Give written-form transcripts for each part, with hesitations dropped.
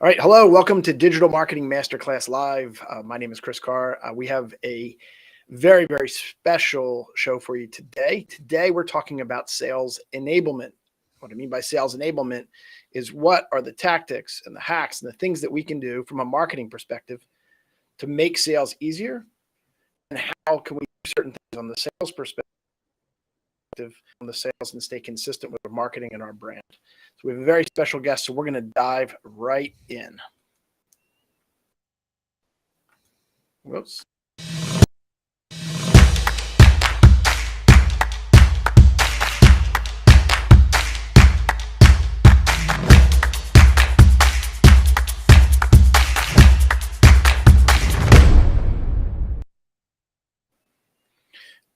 All right. Hello. Welcome to Digital Marketing Masterclass Live. My name is Chris Carr. We have a very, very special show for you today. Today, we're talking about sales enablement. What I mean by sales enablement is what are the tactics and the hacks and the things that we can do from a marketing perspective to make sales easier, and how can we do certain things on the sales perspective on the sales and stay consistent with our marketing and our brand. So we have a very special guest, so we're going to dive right in. Whoops.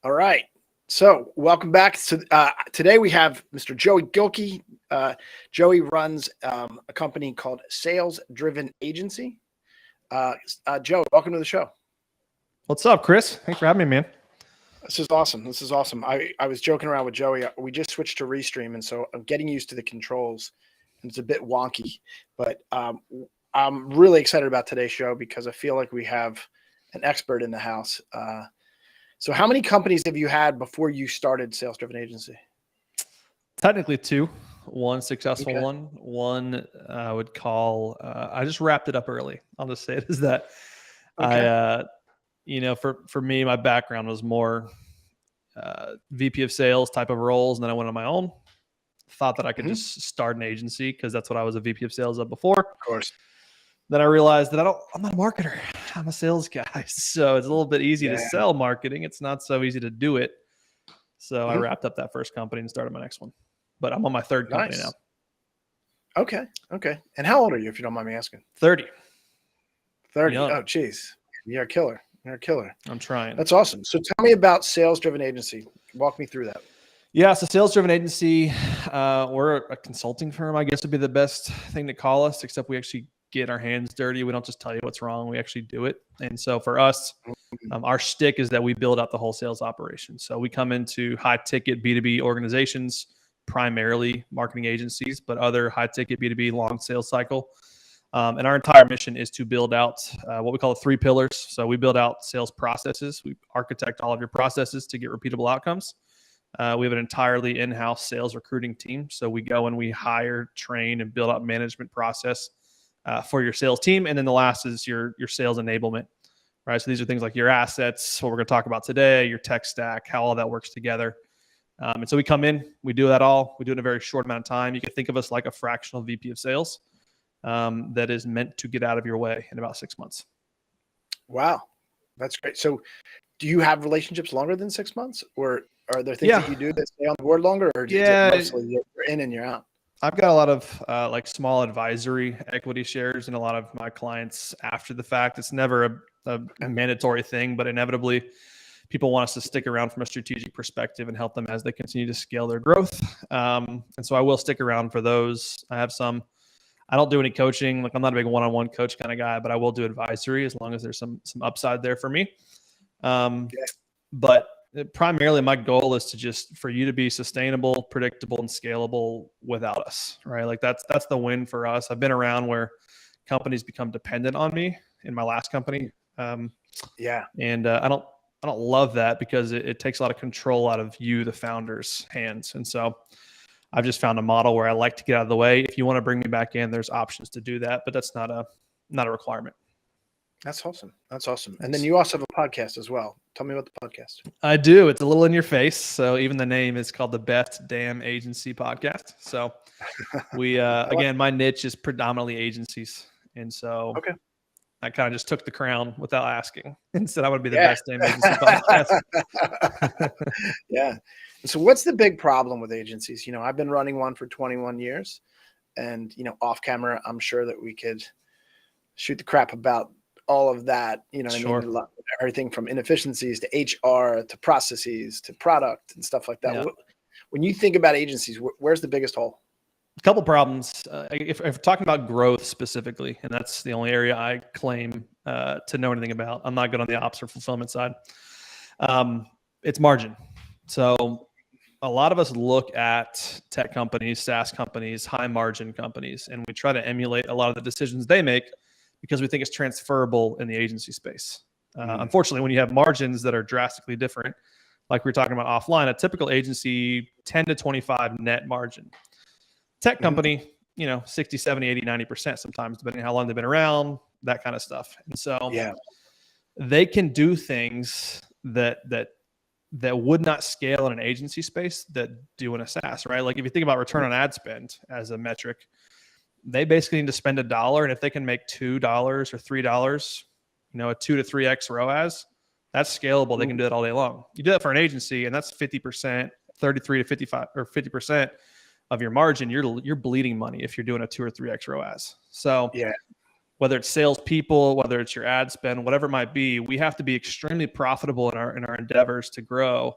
All right. So welcome back. So today we have Mr. Joey Gilkey. Joey runs a company called Sales Agency. Joe, welcome to the show. What's up, Chris? Thanks for having me, man. This is awesome. This is awesome. I was joking around with Joey. We just switched to Restream, and so I'm getting used to the controls, and it's a bit wonky. But I'm really excited about today's show because I feel like we have an expert in the house. So how many companies have you had before you started Sales Agency? Technically two. One successful Okay. one I would call, I just wrapped it up early. I'll just say it is that. Okay. For me, my background was more VP of sales type of roles. And then I went on my own, thought that I could just start an agency because that's what I was a VP of sales of before. Of course. Then I realized that I'm not a marketer. I'm a sales guy. So it's a little bit easy to sell marketing. It's not so easy to do it. So I wrapped up that first company and started my next one. But I'm on my third company now. Okay. And how old are you, if you don't mind me asking? 30. 30. Young. Oh, geez. You're a killer. I'm trying. That's awesome. So tell me about Sales Agency. Walk me through that. Yeah, so Sales Agency, we're a consulting firm, I guess would be the best thing to call us, except we actually get our hands dirty. We don't just tell you what's wrong. We actually do it. And so for us, our shtick is that we build out the whole sales operation. So we come into high ticket B2B organizations, primarily marketing agencies, but other high ticket B2B long sales cycle. And our entire mission is to build out what we call the 3 pillars. So we build out sales processes. We architect all of your processes to get repeatable outcomes. We have an entirely in-house sales recruiting team. So we go and we hire, train, and build out management process for your sales team. And then the last is your sales enablement, right? So these are things like your assets, what we're going to talk about today, your tech stack, how all that works together. And so we come in, we do that all. We do it in a very short amount of time. You can think of us like a fractional VP of sales that is meant to get out of your way in about 6 months. Wow. That's great. So do you have relationships longer than 6 months, or are there things that you do that stay on the board longer, or is it mostly you're in and you're out? I've got a lot of like small advisory equity shares in a lot of my clients after the fact. It's never a mandatory thing, but inevitably people want us to stick around from a strategic perspective and help them as they continue to scale their growth. And so I will stick around for those. I have some. I don't do any coaching. Like I'm not a big one-on-one coach kind of guy, but I will do advisory as long as there's some upside there for me. But primarily my goal is for you to be sustainable, predictable, and scalable without us, right? Like that's the win for us. I've been around where companies become dependent on me in my last company. And I don't love that because it takes a lot of control out of you, the founder's hands. And so I've just found a model where I like to get out of the way. If you want to bring me back in, there's options to do that, but that's not a requirement. That's awesome. And then you also have a podcast as well. Tell me about the podcast. I do. It's a little in your face. So even the name is called the Best Damn Agency Podcast. So we, again, my niche is predominantly agencies. And so I kind of just took the crown without asking and said I would be the Best Damn Agency Podcast. Yeah. So what's the big problem with agencies? I've been running one for 21 years and, off camera, I'm sure that we could shoot the crap about all of that, everything from inefficiencies to HR to processes to product and stuff like that. Yeah. When you think about agencies, where's the biggest hole? A couple problems. If we're talking about growth specifically, and that's the only area I claim to know anything about, I'm not good on the ops or fulfillment side. It's margin. So a lot of us look at tech companies, SaaS companies, high margin companies, and we try to emulate a lot of the decisions they make because we think it's transferable in the agency space. Unfortunately, when you have margins that are drastically different, like we were talking about offline, a typical agency 10 to 25 net margin. Tech company, 60, 70, 80, 90% sometimes, depending on how long they've been around, that kind of stuff. And so they can do things that would not scale in an agency space that do in a SaaS, right? Like if you think about return on ad spend as a metric, they basically need to spend $1. And if they can make $2 or $3, a 2 to 3x ROAS, that's scalable. They can do that all day long. You do that for an agency and that's 50%, 33 to 55 or 50% of your margin. You're bleeding money if you're doing a 2 or 3x ROAS. So whether it's salespeople, whether it's your ad spend, whatever it might be, we have to be extremely profitable in our endeavors to grow,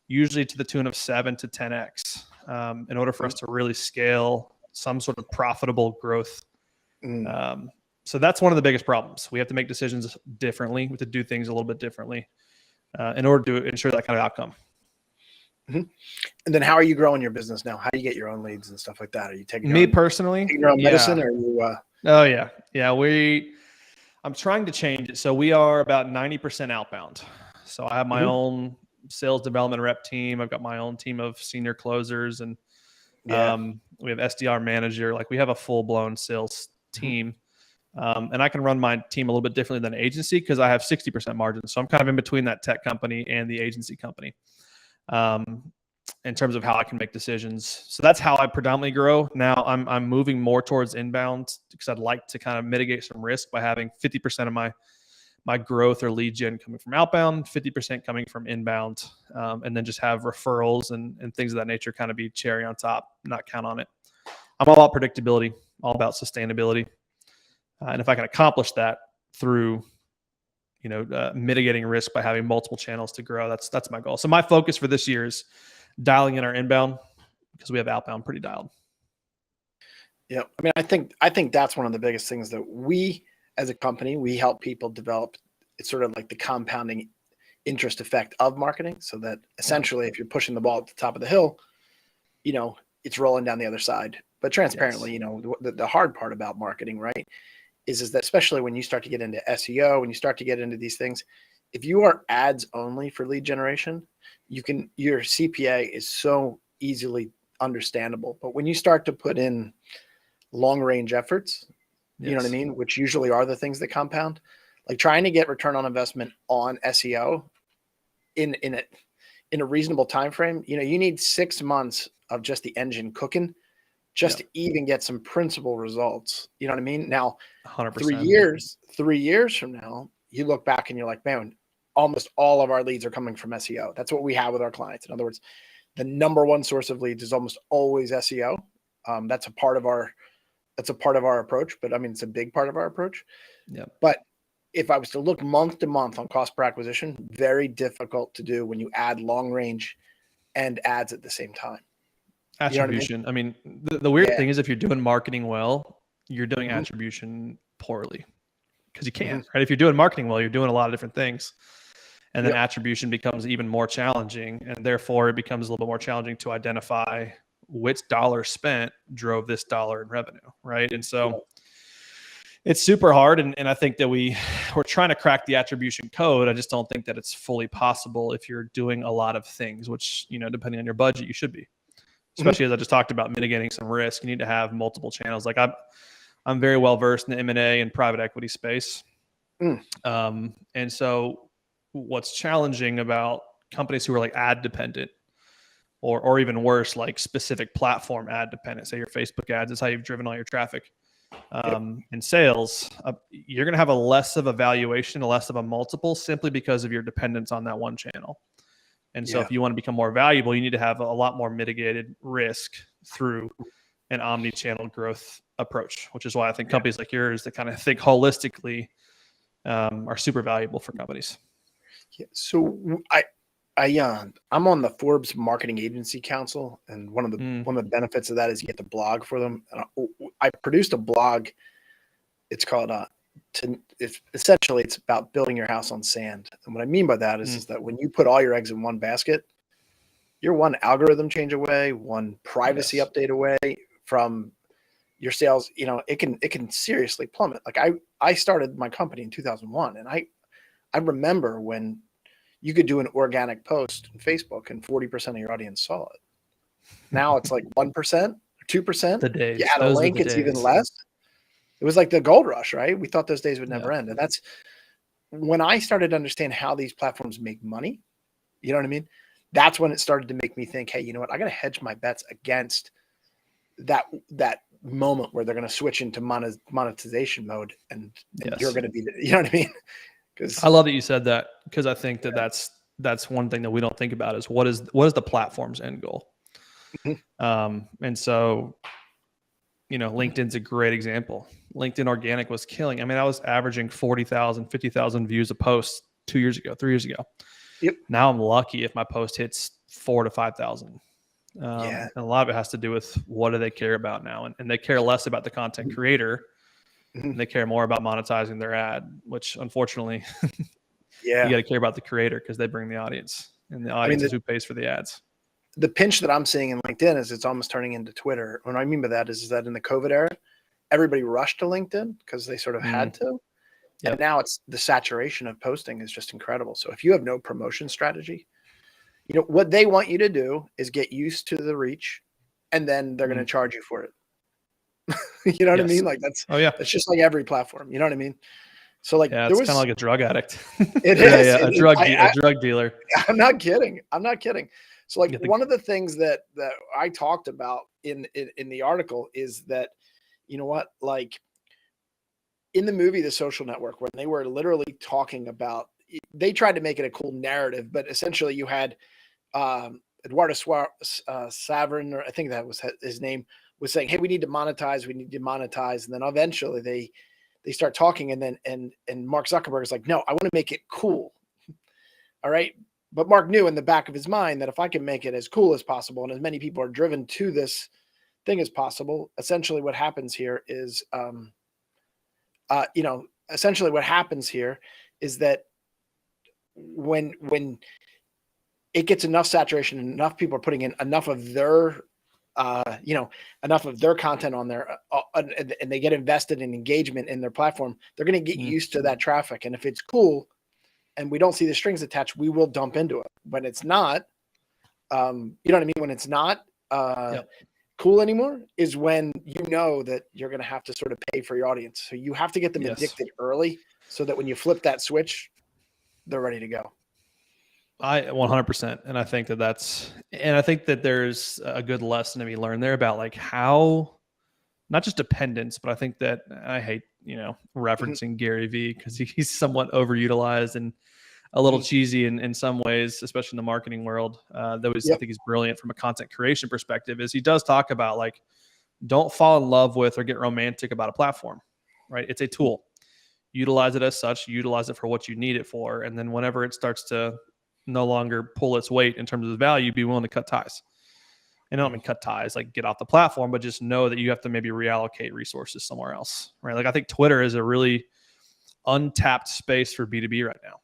usually to the tune of 7 to 10x, in order for us to really scale some sort of profitable growth. So that's one of the biggest problems. We have to make decisions differently. We have to do things a little bit differently in order to ensure that kind of outcome. And then how are you growing your business now? How do you get your own leads and stuff like that? Are you taking personally, your own medicine, or are you? Oh yeah. I'm trying to change it. So we are about 90% outbound. So I have my own sales development rep team. I've got my own team of senior closers, and we have SDR manager. Like we have a full blown sales team. And I can run my team a little bit differently than an agency because I have 60% margin. So I'm kind of in between that tech company and the agency company in terms of how I can make decisions. So that's how I predominantly grow. Now I'm moving more towards inbound because I'd like to kind of mitigate some risk by having 50% of my growth or lead gen coming from outbound, 50% coming from inbound, and then just have referrals and things of that nature kind of be cherry on top, not count on it. I'm all about predictability, all about sustainability. And if I can accomplish that through, mitigating risk by having multiple channels to grow, that's my goal. So my focus for this year is dialing in our inbound because we have outbound pretty dialed. Yeah. I mean, I think that's one of the biggest things that we as a company, we help people develop. It's sort of like the compounding interest effect of marketing. So that essentially if you're pushing the ball at the top of the hill, it's rolling down the other side. But transparently, the hard part about marketing, right, is that especially when you start to get into SEO, when you start to get into these things, if you are ads only for lead generation, your CPA is so easily understandable. But when you start to put in long range efforts, you know what I mean, which usually are the things that compound, like trying to get return on investment on SEO in a reasonable time frame, you need 6 months of just the engine cooking just to even get some principal results. You know what I mean? Now, 100%. 3 years from now, you look back and you're like, man, almost all of our leads are coming from SEO. That's what we have with our clients. In other words, the number one source of leads is almost always SEO. That's a part of our approach, but I mean, it's a big part of our approach. Yeah. But if I was to look month to month on cost per acquisition, very difficult to do when you add long range and ads at the same time. Attribution. I mean, the weird thing is if you're doing marketing well, you're doing attribution poorly because you can't, right? If you're doing marketing well, you're doing a lot of different things. And then attribution becomes even more challenging. And therefore it becomes a little bit more challenging to identify which dollar spent drove this dollar in revenue, right? And so it's super hard. And I think that we're trying to crack the attribution code. I just don't think that it's fully possible if you're doing a lot of things, which, depending on your budget, you should be. Especially as I just talked about mitigating some risk, you need to have multiple channels. Like I'm very well versed in the M&A and private equity space. And so what's challenging about companies who are like ad dependent or even worse, like specific platform ad dependent, say your Facebook ads is how you've driven all your traffic. In sales, you're going to have a less of a valuation, a less of a multiple simply because of your dependence on that one channel. And so if you want to become more valuable, you need to have a lot more mitigated risk through an omni-channel growth approach, which is why I think companies like yours that kind of think holistically are super valuable for companies. Yeah, so I'm on the Forbes Marketing Agency Council, and one of the benefits of that is you get to blog for them. And I produced a blog. It's called it's about building your house on sand. And what I mean by that is that when you put all your eggs in one basket, you're one algorithm change away, one privacy Yes. update away from your sales. It can seriously plummet. Like I started my company in 2001, and I remember when you could do an organic post on Facebook and 40% of your audience saw it. Now it's like 1%, 2%. The You days. add a Those are link, the it's even days. less. It was like the gold rush, right? We thought those days would never Yeah. end. And that's when I started to understand how these platforms make money. You know what I mean? That's when it started to make me think, hey, you know what? I got to hedge my bets against that moment where they're going to switch into monetization mode, and you're Yes. going to be, you know what I mean? Because I love that you said that, because I think that that's one thing that we don't think about is what is the platform's end goal. And so, LinkedIn's a great example. LinkedIn organic was killing. I mean, I was averaging 40,000, 50,000 views a post 2 years ago, 3 years ago. Yep. Now I'm lucky if my post hits 4,000 to 5,000. Yeah. And a lot of it has to do with what do they care about now, and they care less about the content creator, and they care more about monetizing their ad, which unfortunately, Yeah. you got to care about the creator because they bring the audience, and the audience is who pays for the ads. The pinch that I'm seeing in LinkedIn is it's almost turning into Twitter. What I mean by that is that in the COVID era, everybody rushed to LinkedIn because they sort of had to. Yep. And now it's the saturation of posting is just incredible. So if you have no promotion strategy, what they want you to do is get used to the reach, and then they're going to charge you for it. You know what I mean? Like that's just like every platform. You know what I mean? So like it's kind of like a drug addict. It is a drug dealer. I'm not kidding. So like one of the things that I talked about in the article is that, you know what, like in the movie The Social Network, when they were literally talking about, they tried to make it a cool narrative, but essentially you had Eduardo Saverin, or I think that was his name, was saying, hey, we need to monetize. And then eventually they start talking, and then and Mark Zuckerberg is like, no, I want to make it cool. All right. But Mark knew in the back of his mind that if I can make it as cool as possible and as many people are driven to this thing as possible, essentially what happens here is, essentially what happens here is that when it gets enough saturation and enough people are putting in enough of their, enough of their content on there, and they get invested in engagement in their platform, they're going to get used to that traffic. And if it's cool, and we don't see the strings attached, we will dump into it. When it's not, you know what I mean? When it's not cool anymore is when you know that you're going to have to sort of pay for your audience. So you have to get them addicted early so that when you flip that switch, they're ready to go. I 100%. And I think I think that there's a good lesson to be learned there about like how, not just dependence, but I think that I hate, referencing Gary Vee because he's somewhat overutilized and a little cheesy in some ways, especially in the marketing world. I think he's brilliant from a content creation perspective, is he does talk about like, don't fall in love with or get romantic about a platform, right? It's a tool. Utilize it as such, utilize it for what you need it for. And then whenever it starts to no longer pull its weight in terms of the value, be willing to cut ties. And I don't mean cut ties, like get off the platform, but just know that you have to maybe reallocate resources somewhere else, right? Like I think Twitter is a really untapped space for B2B right now.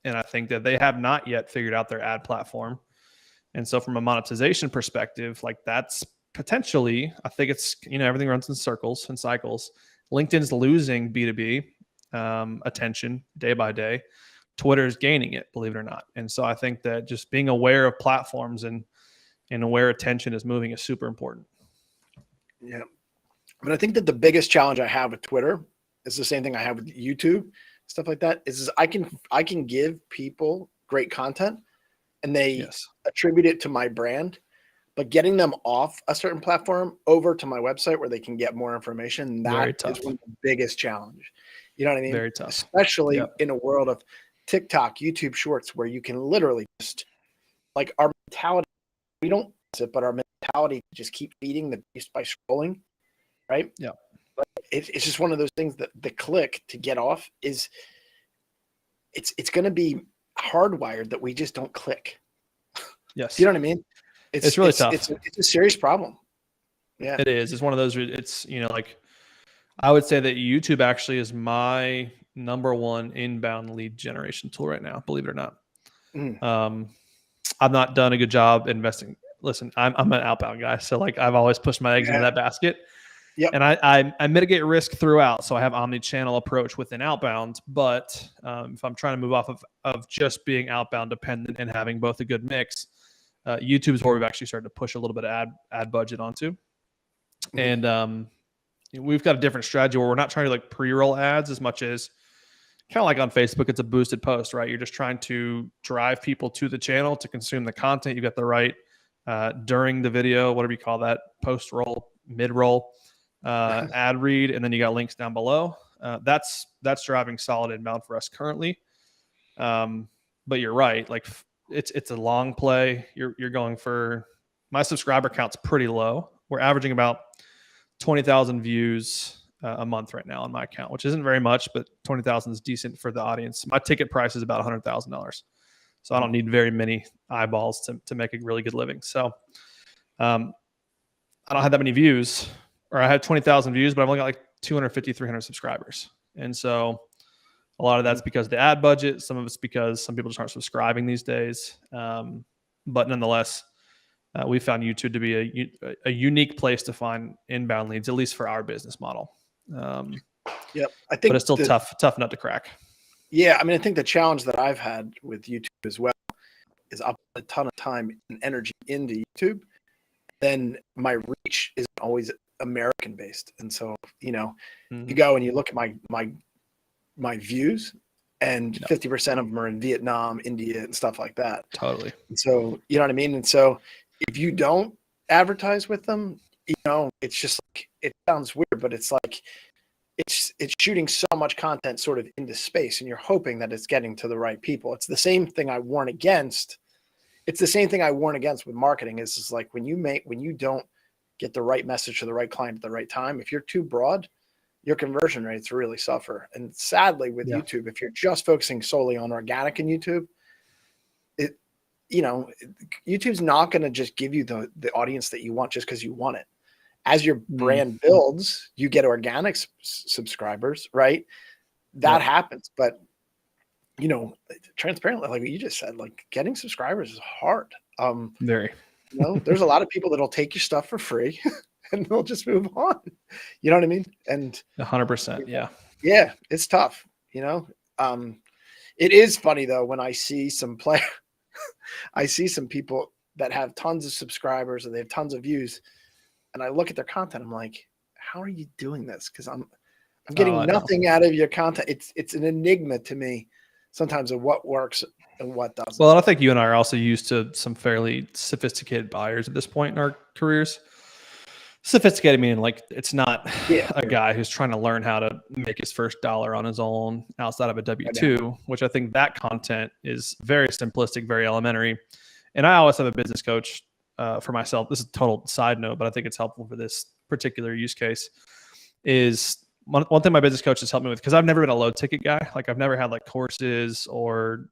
And I think that they have not yet figured out their ad platform. And so from a monetization perspective, like that's potentially, I think it's, everything runs in circles and cycles. LinkedIn's losing B2B attention day by day. Twitter's gaining it, believe it or not. And so I think that just being aware of platforms and where attention is moving is super important. Yeah. But I think that the biggest challenge I have with Twitter is the same thing I have with YouTube, stuff like that, is I can give people great content and they attribute it to my brand, but getting them off a certain platform over to my website where they can get more information, that is one of the biggest challenge. You know what I mean? Very tough. Especially in a world of TikTok, YouTube Shorts, where you can literally just, like, our mentality, we don't use it, but our mentality to just keep feeding the beast by scrolling, right? Yeah. But it's just one of those things that the click to get off is, it's going to be hardwired that we just don't click. Yes. You know what I mean? It's really tough. It's a serious problem. Yeah, it is. It's one of those, it's, like I would say that YouTube actually is my number one inbound lead generation tool right now, believe it or not. I've not done a good job investing. Listen, I'm an outbound guy, so like I've always pushed my eggs into that basket. Yep. And I mitigate risk throughout, so I have omni-channel approach within outbound. But if I'm trying to move off of just being outbound dependent and having both a good mix, YouTube is where we've actually started to push a little bit of ad budget onto. And we've got a different strategy where we're not trying to like pre-roll ads as much as kind of like on Facebook, it's a boosted post, right? You're just trying to drive people to the channel to consume the content. You've got the right during the video, whatever you call that, post roll, mid roll, ad read, and then you got links down below. That's driving solid inbound for us currently. But you're right, like it's a long play. You're going for, my subscriber count's pretty low. We're averaging about 20,000 views a month right now on my account, which isn't very much, but 20,000 is decent for the audience. My ticket price is about $100,000. So I don't need very many eyeballs to make a really good living. So I don't have that many views, or I have 20,000 views, but I've only got like 250, 300 subscribers. And so a lot of that's because of the ad budget. Some of it's because some people just aren't subscribing these days. But nonetheless, we found YouTube to be a unique place to find inbound leads, at least for our business model. Yep. I think, but it's still tough nut to crack. Yeah. I mean, I think the challenge that I've had with YouTube as well is I put a ton of time and energy into YouTube. Then my reach isn't always American based. And so, you go and you look at my views, and 50% of them are in Vietnam, India, and stuff like that. Totally. And so, you know what I mean? And so if you don't advertise with them, it's just like, it sounds weird, but it's like, it's shooting so much content sort of into space, and you're hoping that it's getting to the right people. It's the same thing I warn against. It's the same thing I warn against with marketing is like when you don't get the right message to the right client at the right time, if you're too broad, your conversion rates really suffer. And sadly with YouTube, if you're just focusing solely on organic in YouTube, YouTube's not going to just give you the audience that you want just because you want it. As your brand builds, you get organic subscribers, right? That happens. But, transparently, like what you just said, like getting subscribers is hard. Very. There's a lot of people that'll take your stuff for free and they'll just move on. You know what I mean? And 100%. Yeah. Yeah, it's tough. It is funny though, when I see some I see some people that have tons of subscribers and they have tons of views, and I look at their content, I'm like, how are you doing this? Because I'm getting nothing out of your content. It's an enigma to me sometimes of what works and what doesn't. Well, and I think you and I are also used to some fairly sophisticated buyers at this point in our careers. Sophisticated meaning like it's not a guy who's trying to learn how to make his first dollar on his own outside of a W-2, which I think that content is very simplistic, very elementary. And I always have a business coach for myself. This is a total side note, but I think it's helpful for this particular use case. Is one thing my business coach has helped me with, because I've never been a low ticket guy. Like I've never had like courses or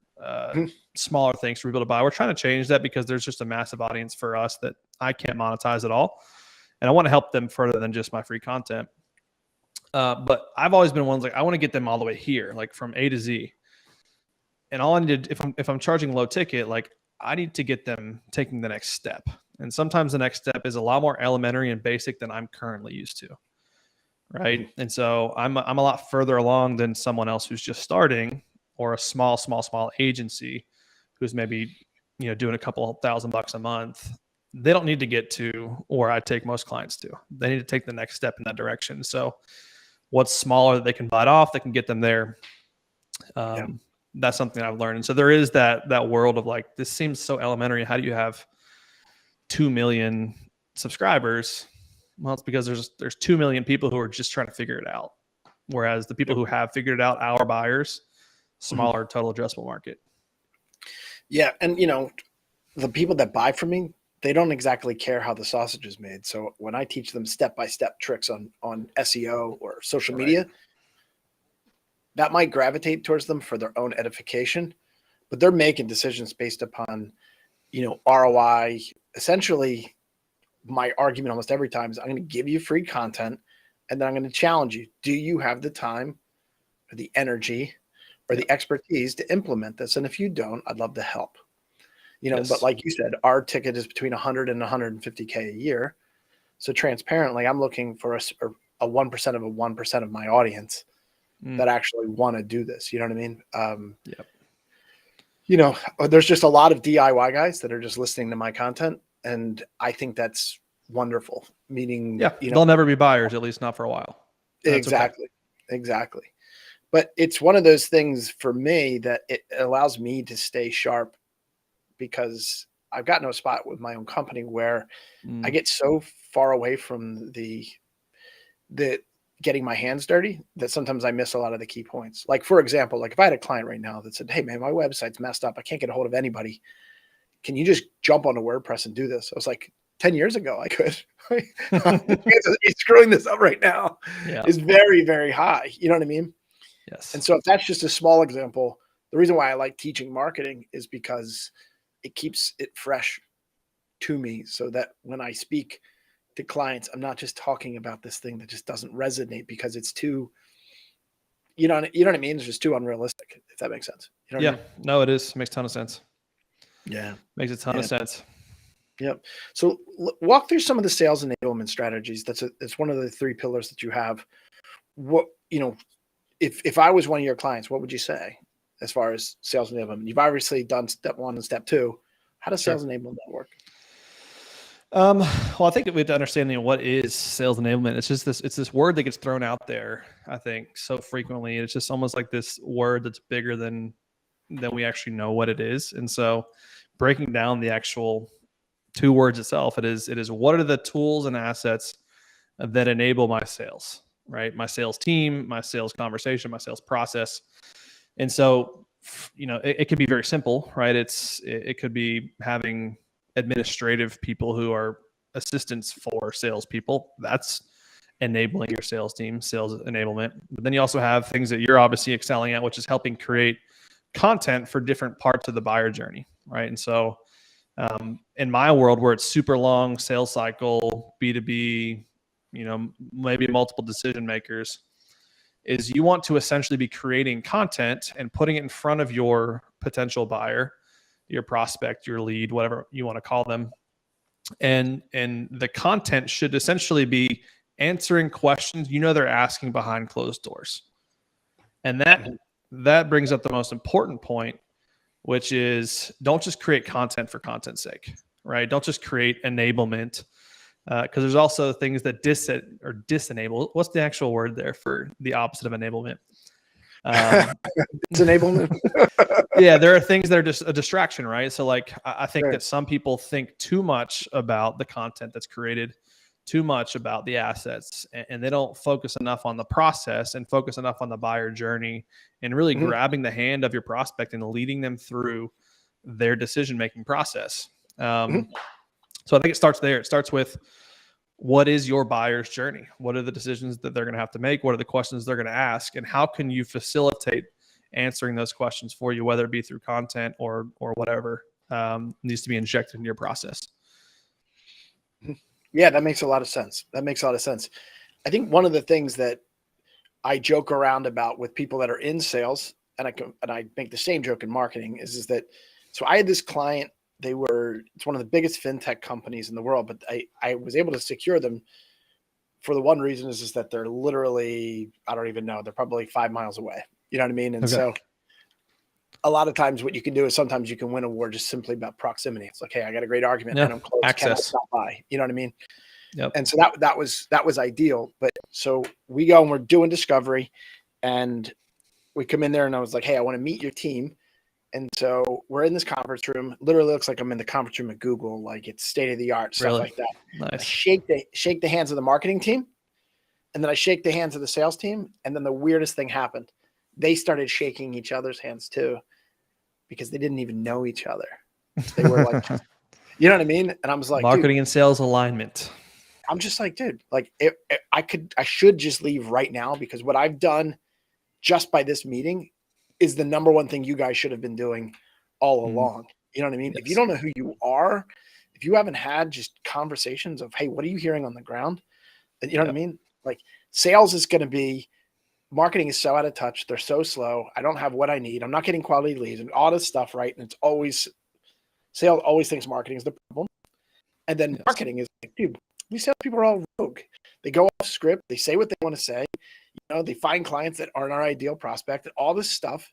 smaller things for people to buy. We're trying to change that because there's just a massive audience for us that I can't monetize at all. And I want to help them further than just my free content. But I've always been ones like, I want to get them all the way here, like from A to Z. And all I need to, if I'm charging low ticket, like I need to get them taking the next step. And sometimes the next step is a lot more elementary and basic than I'm currently used to. Right. And so I'm a lot further along than someone else who's just starting, or a small agency who's maybe, doing a couple $1,000 a month. They don't need to get to where I take most clients to. They need to take the next step in that direction. So what's smaller that they can bite off, that can get them there. That's something I've learned. And so there is that world of like, this seems so elementary. How do you have 2 million subscribers? Well, it's because there's 2 million people who are just trying to figure it out. Whereas the people who have figured it out, our buyers, smaller total addressable market. Yeah. And, the people that buy from me, they don't exactly care how the sausage is made. So when I teach them step-by-step tricks on SEO or social media, that might gravitate towards them for their own edification, but they're making decisions based upon, ROI. Essentially, my argument almost every time is I'm going to give you free content, and then I'm going to challenge you. Do you have the time or the energy or the expertise to implement this? And if you don't, I'd love to help. but Yes. like you said, our ticket is between 100 and 150K a year. So transparently, I'm looking for a 1% of a 1% of my audience that actually want to do this. You know what I mean? Yep. There's just a lot of DIY guys that are just listening to my content. And I think that's wonderful. Meaning, Yeah. They'll never be buyers, at least not for a while. That's exactly. Okay. Exactly. But it's one of those things for me that it allows me to stay sharp, because I've got no spot with my own company where I get so far away from the getting my hands dirty that sometimes I miss a lot of the key points. Like, for example, like if I had a client right now that said, "Hey man, my website's messed up. I can't get a hold of anybody. Can you just jump onto WordPress and do this?" I was like, 10 years ago, I could. The chance of me screwing this up right now is very, very high. You know what I mean? Yes. And so if that's just a small example, the reason why I like teaching marketing is because it keeps it fresh to me, so that when I speak to clients, I'm not just talking about this thing that just doesn't resonate because it's too, you know what I mean? It's just too unrealistic, if that makes sense. You know what I mean? No, it is. Makes a ton of sense. Yeah. Makes a ton of sense. Yep. So walk through some of the sales enablement strategies. That's one of the 3 pillars that you have. What, if I was one of your clients, what would you say as far as sales enablement? You've obviously done step 1 and step 2. How does sales enablement work? Well, I think that we have to understand what is sales enablement. It's this word that gets thrown out there, I think, so frequently. It's just almost like this word that's bigger than we actually know what it is. And so breaking down the actual 2 words itself, it is what are the tools and assets that enable my sales, right? My sales team, my sales conversation, my sales process. And so, it could be very simple, right? It could be having administrative people who are assistants for salespeople. That's enabling your sales team, sales enablement. But then you also have things that you're obviously excelling at, which is helping create content for different parts of the buyer journey, right? And so, in my world, where it's super long sales cycle, B2B, maybe multiple decision makers, is you want to essentially be creating content and putting it in front of your potential buyer, your prospect, your lead, whatever you want to call them. And the content should essentially be answering questions they're asking behind closed doors. And that brings up the most important point, which is don't just create content for content's sake, right? Don't just create enablement, because there's also things that disenable. What's the actual word there for the opposite of enablement? Disenablement. Yeah, there are things that are just a distraction, right? So like, I think Sure. that some people think too much about the content that's created, too much about the assets, and they don't focus enough on the process and focus enough on the buyer journey and really grabbing the hand of your prospect and leading them through their decision-making process. So I think it starts there. It starts with, what is your buyer's journey? What are the decisions that they're going to have to make? What are the questions they're going to ask? And how can you facilitate answering those questions for you, whether it be through content or whatever needs to be injected into your process? Yeah, that makes a lot of sense. I think one of the things that I joke around about with people that are in sales, and I make the same joke in marketing, is that, so I had this client. It's one of the biggest fintech companies in the world, but I was able to secure them for the one reason is that they're literally, I don't even know, they're probably 5 miles away. You know what I mean? And so a lot of times what you can do is sometimes you can win a war just simply about proximity. It's like, hey, I got a great argument and I'm close. Can I stop by? You know what I mean? Yep. And so that was ideal. But so we go and we're doing discovery, and we come in there and I was like, hey, I want to meet your team. And so we're in this conference room. Literally looks like I'm in the conference room at Google, like it's state of the art, stuff like that. Nice. I shake the hands of the marketing team, and then I shake the hands of the sales team. And then the weirdest thing happened. They started shaking each other's hands too, because they didn't even know each other. They were like, you know what I mean? And I was like, marketing and sales alignment. I'm just like, dude, like I should just leave right now, because what I've done just by this meeting is the number one thing you guys should have been doing all along. You know what I mean? Yes. If you don't know who you are, if you haven't had just conversations of, hey, what are you hearing on the ground? And you know what I mean? Like, sales is going to be, marketing is so out of touch. They're so slow. I don't have what I need. I'm not getting quality leads and all this stuff. Right. And it's always Sales always thinks marketing is the problem. And then Yes. marketing is like, dude, these salespeople are all rogue. They go off script. They say what they want to say. They find clients that aren't our ideal prospect and all this stuff.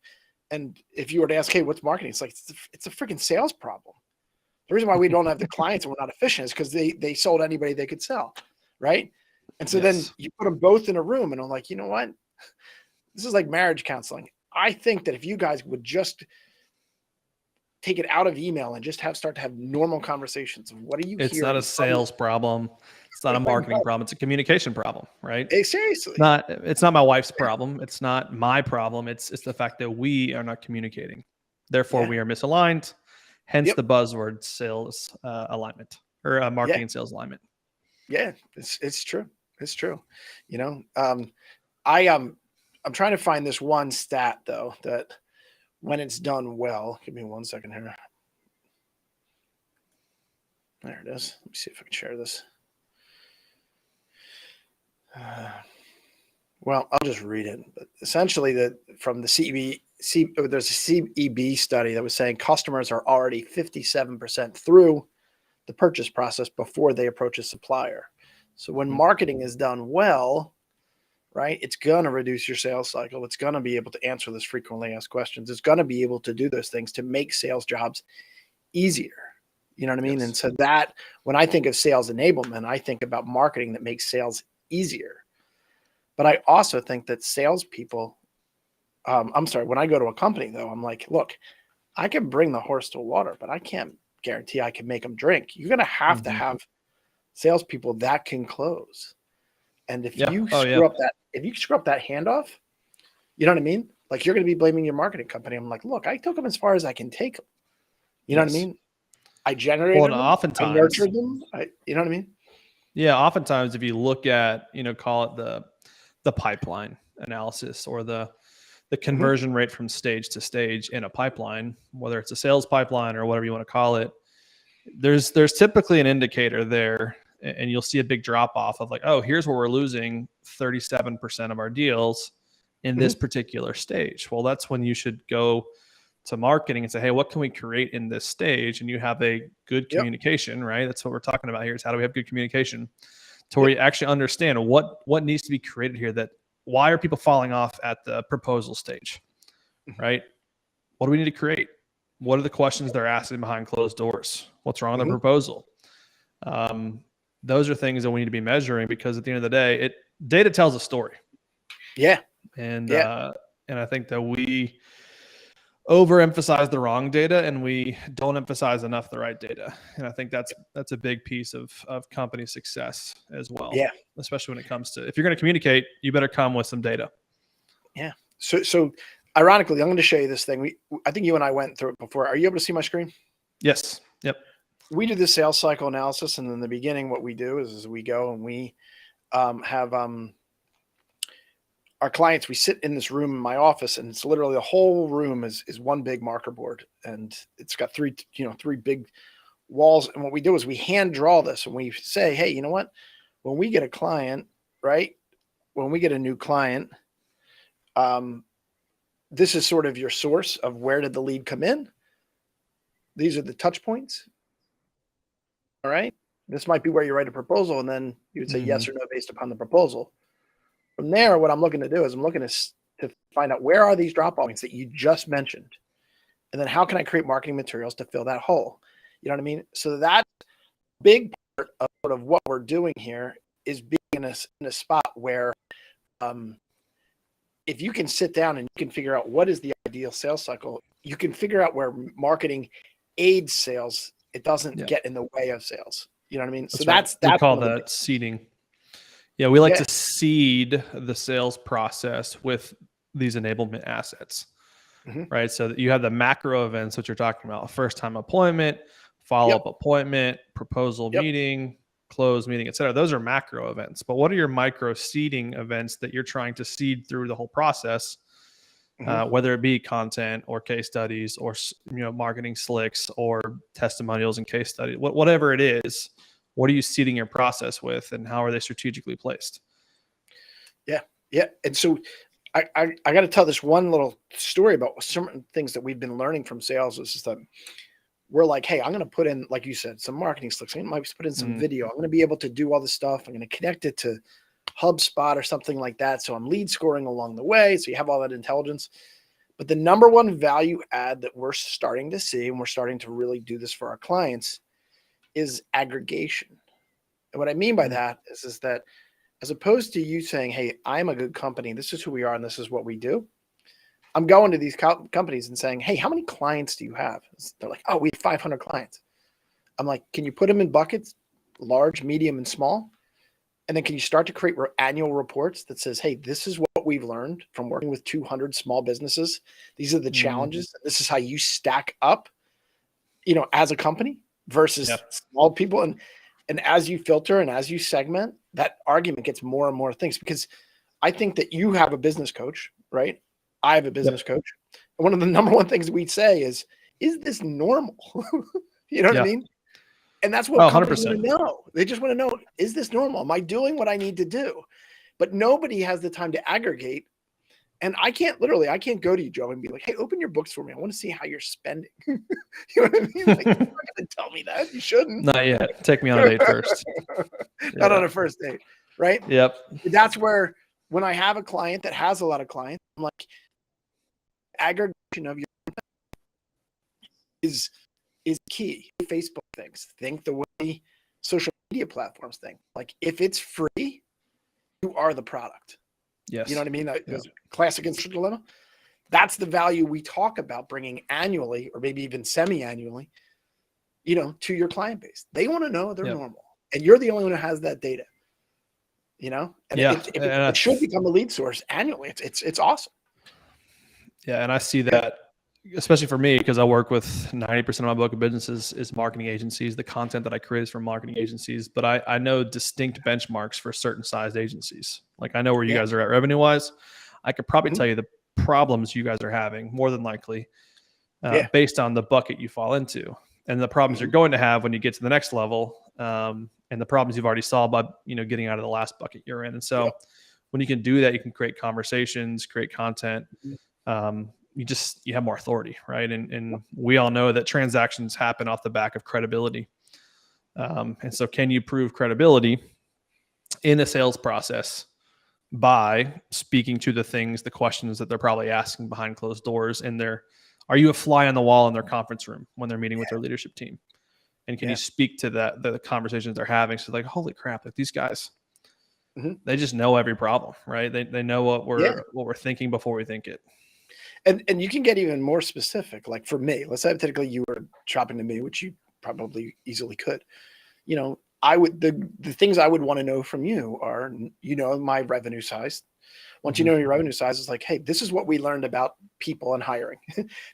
And if you were to ask, hey, what's marketing? It's like, it's a freaking sales problem. The reason why we don't have the clients and we're not efficient is because they sold anybody they could sell. Right. And so then you put them both in a room and I'm like, you know what? This is like marriage counseling. I think that if you guys would just take it out of email and just start to have normal conversations of what are you It's hearing? not a sales problem. It's not a marketing problem. It's a communication problem, right? Hey, seriously. It's not my wife's problem. It's not my problem. It's the fact that we are not communicating. Therefore, we are misaligned. Hence the buzzword sales alignment or marketing and sales alignment. Yeah, it's true. It's true. I'm trying to find this one stat though, that when it's done well, give me 1 second here. There it is. Let me see if I can share this. Well, I'll just read it. But essentially, from the there's a CEB study that was saying customers are already 57% through the purchase process before they approach a supplier. So when marketing is done well, right, it's going to reduce your sales cycle. It's going to be able to answer those frequently asked questions. It's going to be able to do those things to make sales jobs easier. You know what I mean? Yes. And so that when I think of sales enablement, I think about marketing that makes sales easier. But I also think that salespeople, when I go to a company though, I'm like, look, I can bring the horse to water, but I can't guarantee I can make them drink. You're going to have salespeople that can close. And if you screw up that handoff, you know what I mean? Like you're going to be blaming your marketing company. I'm like, look, I took them as far as I can take them. You know what I mean? I generated them. Oftentimes, I nurtured them. You know what I mean? Yeah. Oftentimes, if you look at, call it the pipeline analysis or the conversion rate from stage to stage in a pipeline, whether it's a sales pipeline or whatever you want to call it, there's typically an indicator there. And you'll see a big drop off of like, oh, here's where we're losing 37% of our deals in this particular stage. Well, that's when you should go to marketing and say, hey, what can we create in this stage? And you have a good communication, right? That's what we're talking about here is how do we have good communication to where you actually understand what needs to be created here, why are people falling off at the proposal stage, right? What do we need to create? What are the questions they're asking behind closed doors? What's wrong with the proposal? Those are things that we need to be measuring because at the end of the day, data tells a story. Yeah. And I think that we overemphasize the wrong data and we don't emphasize enough the right data. And I think that's a big piece of company success as well. Yeah. Especially when it comes to, if you're going to communicate, you better come with some data. Yeah. So ironically, I'm going to show you this thing. I think you and I went through it before. Are you able to see my screen? Yes. Yep. We do this sales cycle analysis. And in the beginning, what we do is we go and we have our clients, we sit in this room in my office and it's literally the whole room is one big marker board. And it's got three big walls. And what we do is we hand draw this and we say, hey, you know what? When we get a client, right? When we get a new client, this is sort of your source of where did the lead come in? These are the touch points. All right. This might be where you write a proposal and then you would say yes or no based upon the proposal. From there, what I'm looking to do is I'm looking to find out where are these drop points that you just mentioned? And then how can I create marketing materials to fill that hole? You know what I mean? So that big part of sort of what we're doing here is being in a spot where if you can sit down and you can figure out what is the ideal sales cycle, you can figure out where marketing aids sales. It doesn't get in the way of sales. You know what I mean? So that's we call that seeding. Yeah, we like to seed the sales process with these enablement assets, right? So that you have the macro events that you're talking about: first time appointment, follow-up appointment, proposal meeting, close meeting, et cetera. Those are macro events. But what are your micro seeding events that you're trying to seed through the whole process? Whether it be content or case studies or marketing slicks or testimonials and case studies, whatever it is, what are you seeding your process with, and how are they strategically placed? Yeah. And so I got to tell this one little story about certain things that we've been learning from sales. Is that we're like, hey, I'm going to put in, like you said, some marketing slicks. I might put in some video. I'm going to be able to do all this stuff. I'm going to connect it to HubSpot or something like that. So I'm lead scoring along the way. So you have all that intelligence. But the number one value add that we're starting to see, and we're starting to really do this for our clients, is aggregation. And what I mean by that is that as opposed to you saying, hey, I'm a good company, this is who we are, and this is what we do, I'm going to these companies and saying, hey, how many clients do you have? They're like, oh, we have 500 clients. I'm like, can you put them in buckets, large, medium, and small? And then can you start to create annual reports that says, hey, this is what we've learned from working with 200 small businesses. These are the challenges. This is how you stack up, as a company versus small people. And as you filter and as you segment, that argument gets more and more things, because I think that you have a business coach, right? I have a business coach. And one of the number one things we'd say is this normal? You know what I mean? And that's what companies want to know. They just want to know, is this normal? Am I doing what I need to do? But nobody has the time to aggregate. And I can't go to you, Joe, and be like, hey, open your books for me. I want to see how you're spending. You know what I mean? Like, you're not going to tell me that. You shouldn't. Not yet. Take me on a date first. Not on a first date, right? Yep. That's where, when I have a client that has a lot of clients, I'm like, aggregation of your is key. Facebook things. Think the way social media platforms think. Like, if it's free, you are the product. Yes. You know what I mean? Classic institutional dilemma. That's the value we talk about bringing annually, or maybe even semi-annually, to your client base. They want to know they're normal, and you're the only one who has that data. And it should become a lead source annually. It's awesome. Yeah, and I see that, especially for me, because I work with 90% of my book of businesses is marketing agencies. The content that I create is from marketing agencies, but I know distinct benchmarks for certain sized agencies. Like, I know where you guys are at revenue wise. I could probably tell you the problems you guys are having, more than likely, based on the bucket you fall into, and the problems you're going to have when you get to the next level, and the problems you've already solved by getting out of the last bucket you're in. And so when you can do that, you can create conversations, create content. You have more authority, right? And we all know that transactions happen off the back of credibility. And so can you prove credibility in a sales process by speaking to the questions that they're probably asking behind closed doors are you a fly on the wall in their conference room when they're meeting with their leadership team? And can you speak to the conversations they're having? So like, holy crap, like these guys, they just know every problem, right? They know what we're thinking before we think it. And you can get even more specific. Like, for me, let's say hypothetically you were shopping to me, which you probably easily could. I would the things I would want to know from you are, my revenue size. Once you know your revenue size, it's like, hey, this is what we learned about people and hiring.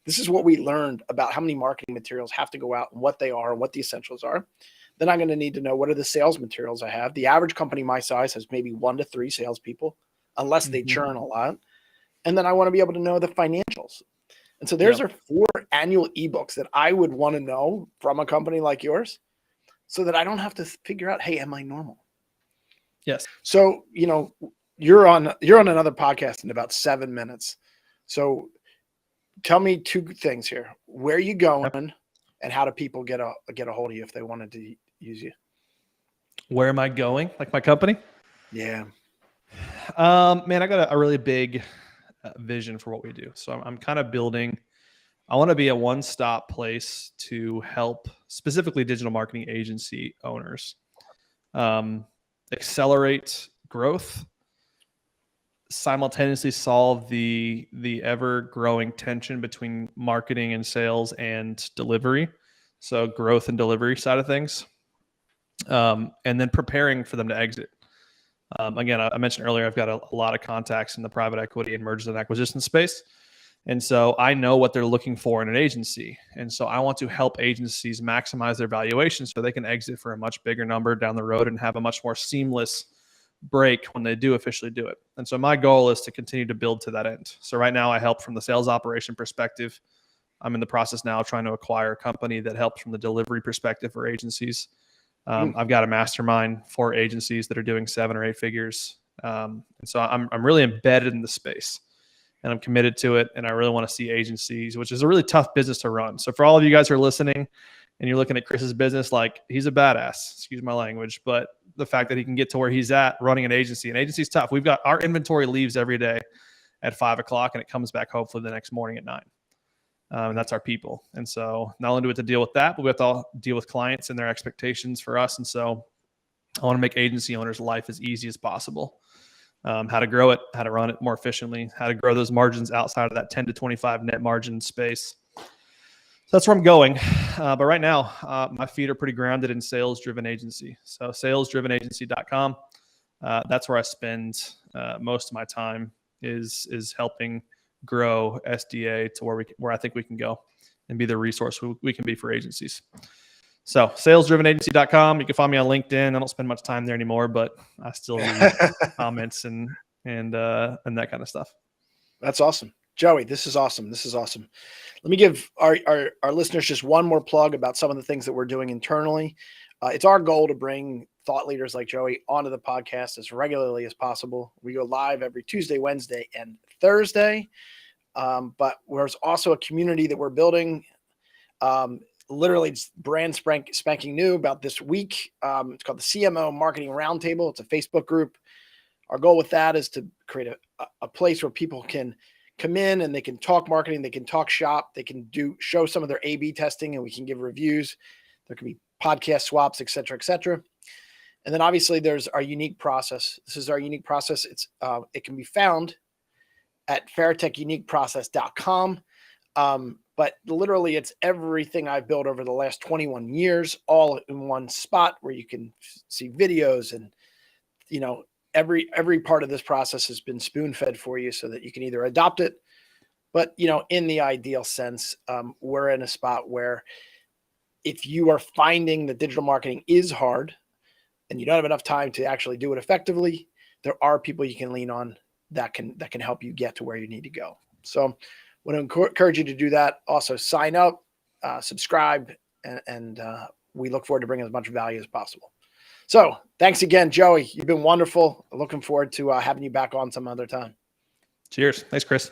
This is what we learned about how many marketing materials have to go out and what they are, what the essentials are. Then I'm going to need to know, what are the sales materials I have. The average company my size has maybe 1 to 3 salespeople, unless they churn a lot. And then I want to be able to know the financials. And so there's are 4 annual ebooks that I would want to know from a company like yours, so that I don't have to figure out, hey, am I normal? Yes. So, you're on another podcast in about 7 minutes. So tell me 2 things here. Where are you going, and how do people get a hold of you if they wanted to use you? Where am I going? Like my company? Yeah. Man, I got a really big vision for what we do. So I'm kind of building, I want to be a one-stop place to help specifically digital marketing agency owners accelerate growth, simultaneously solve the ever-growing tension between marketing and sales and delivery. So growth and delivery side of things. And then preparing for them to exit. Again, I mentioned earlier, I've got a lot of contacts in the private equity and mergers and acquisition space. And so I know what they're looking for in an agency. And so I want to help agencies maximize their valuations so they can exit for a much bigger number down the road and have a much more seamless break when they do officially do it. And so my goal is to continue to build to that end. So right now I help from the sales operation perspective. I'm in the process now of trying to acquire a company that helps from the delivery perspective for agencies. I've got a mastermind for agencies that are doing 7 or 8 figures. And so I'm really embedded in the space. and I'm committed to it. And I really want to see agencies, which is a really tough business to run. So for all of you guys who are listening and you're looking at Chris's business, like, he's a badass, excuse my language, but the fact that he can get to where he's at running an agency, and agency's tough. We've got our inventory leaves every day at 5 o'clock and it comes back hopefully the next morning at 9. And that's our people. And so not only do we have to deal with that, but we have to deal with clients and their expectations for us. And so I want to make agency owners' life as easy as possible. How to grow it, how to run it more efficiently, how to grow those margins outside of that 10 to 25 net margin space. So that's where I'm going. But right now, my feet are pretty grounded in sales-driven agency. So salesdrivenagency.com. That's where I spend most of my time is helping grow SDA to where I think we can go and be the resource we can be for agencies. So salesdrivenagency.com. You can find me on LinkedIn. I don't spend much time there anymore, but I still read comments and that kind of stuff. That's awesome. Joey, this is awesome. This is awesome. Let me give our listeners just one more plug about some of the things that we're doing internally. It's our goal to bring thought leaders like Joey onto the podcast as regularly as possible. We go live every Tuesday, Wednesday, and Thursday. But there's also a community that we're building. Literally it's brand spanking new about this week. It's called the Cmo Marketing Roundtable. It's a Facebook group. Our goal with that is to create a place where people can come in and they can talk marketing, they can talk shop, they can show some of their A/B testing, and we can give reviews. There can be podcast swaps, et cetera, et cetera. And then obviously there's our unique process. This is our unique process. It can be found at fairtechuniqueprocess.com. But literally it's everything I've built over the last 21 years, all in one spot where you can see videos and, every part of this process has been spoon-fed for you so that you can either adopt it. But, in the ideal sense, we're in a spot where if you are finding that digital marketing is hard and you don't have enough time to actually do it effectively, there are people you can lean on that can help you get to where you need to go. So I want to encourage you to do that. Also sign up, subscribe, and we look forward to bringing as much value as possible. So thanks again, Joey. You've been wonderful. Looking forward to having you back on some other time. Cheers. Thanks, Chris.